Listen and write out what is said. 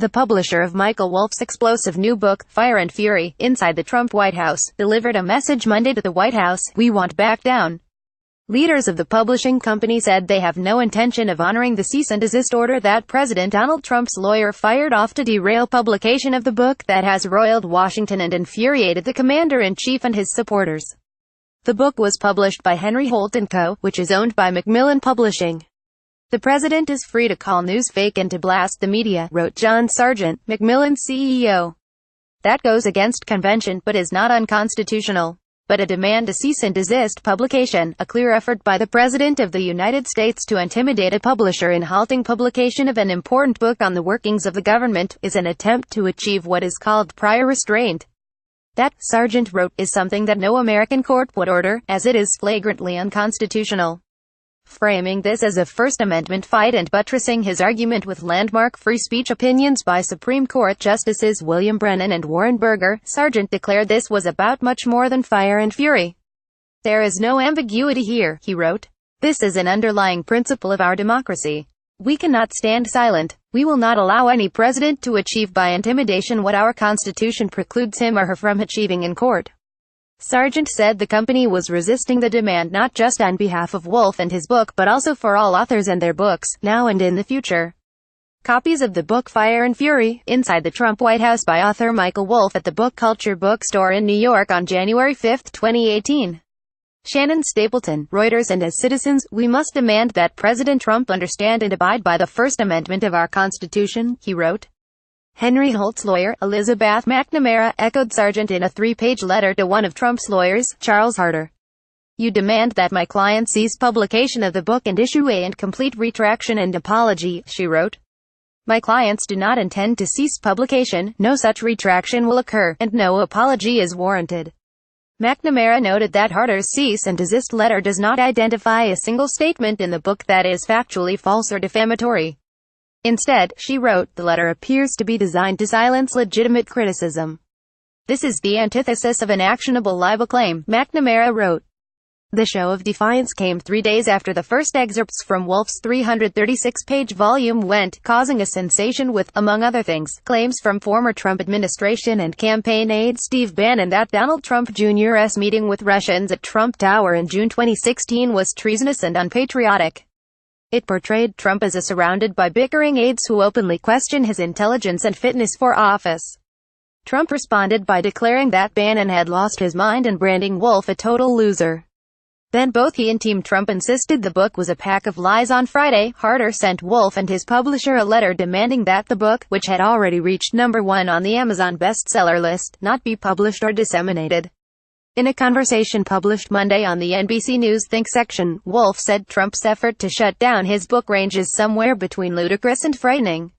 The publisher of Michael Wolff's explosive new book, Fire and Fury, Inside the Trump White House, delivered a message Monday to the White House: "We won't back down." Leaders of the publishing company said they have no intention of honoring the cease-and-desist order that President Donald Trump's lawyer fired off to derail publication of the book that has roiled Washington and infuriated the commander-in-chief and his supporters. The book was published by Henry Holt & Co., which is owned by Macmillan Publishing. "The president is free to call news fake and to blast the media," wrote John Sargent, Macmillan's CEO. "That goes against convention, but is not unconstitutional. But a demand to cease and desist publication, a clear effort by the President of the United States to intimidate a publisher in halting publication of an important book on the workings of the government, is an attempt to achieve what is called prior restraint. That," Sargent wrote, "is something that no American court would order, as it is flagrantly unconstitutional." Framing this as a First Amendment fight and buttressing his argument with landmark free speech opinions by Supreme Court Justices William Brennan and Warren Burger, Sargent declared this was about much more than fire and fury. "There is no ambiguity here," he wrote. "This is an underlying principle of our democracy. We cannot stand silent. We will not allow any president to achieve by intimidation what our Constitution precludes him or her from achieving in court." Sargent said the company was resisting the demand not just on behalf of Wolff and his book but also for all authors and their books, now and in the future. Copies of the book Fire and Fury, Inside the Trump White House by author Michael Wolff at the Book Culture bookstore in New York on January 5, 2018. Shannon Stapleton, Reuters. "And as citizens, we must demand that President Trump understand and abide by the First Amendment of our Constitution," he wrote. Henry Holt's lawyer, Elizabeth McNamara, echoed Sargent in a 3-page letter to one of Trump's lawyers, Charles Harder. "You demand that my client cease publication of the book and issue a complete retraction and apology," she wrote. "My clients do not intend to cease publication, no such retraction will occur, and no apology is warranted." McNamara noted that Harder's cease-and-desist letter does not identify a single statement in the book that is factually false or defamatory. Instead, she wrote, the letter appears to be designed to silence legitimate criticism. "This is the antithesis of an actionable libel claim," McNamara wrote. The show of defiance came 3 days after the first excerpts from Wolff's 336-page volume went, causing a sensation with, among other things, claims from former Trump administration and campaign aide Steve Bannon that Donald Trump Jr.'s meeting with Russians at Trump Tower in June 2016 was treasonous and unpatriotic. It portrayed Trump as surrounded by bickering aides who openly question his intelligence and fitness for office. Trump responded by declaring that Bannon had lost his mind and branding Wolff a total loser. Then both he and Team Trump insisted the book was a pack of lies. On Friday, Harder sent Wolff and his publisher a letter demanding that the book, which had already reached #1 on the Amazon bestseller list, not be published or disseminated. In a conversation published Monday on the NBC News Think section, Wolff said Trump's effort to shut down his book ranges somewhere between ludicrous and frightening.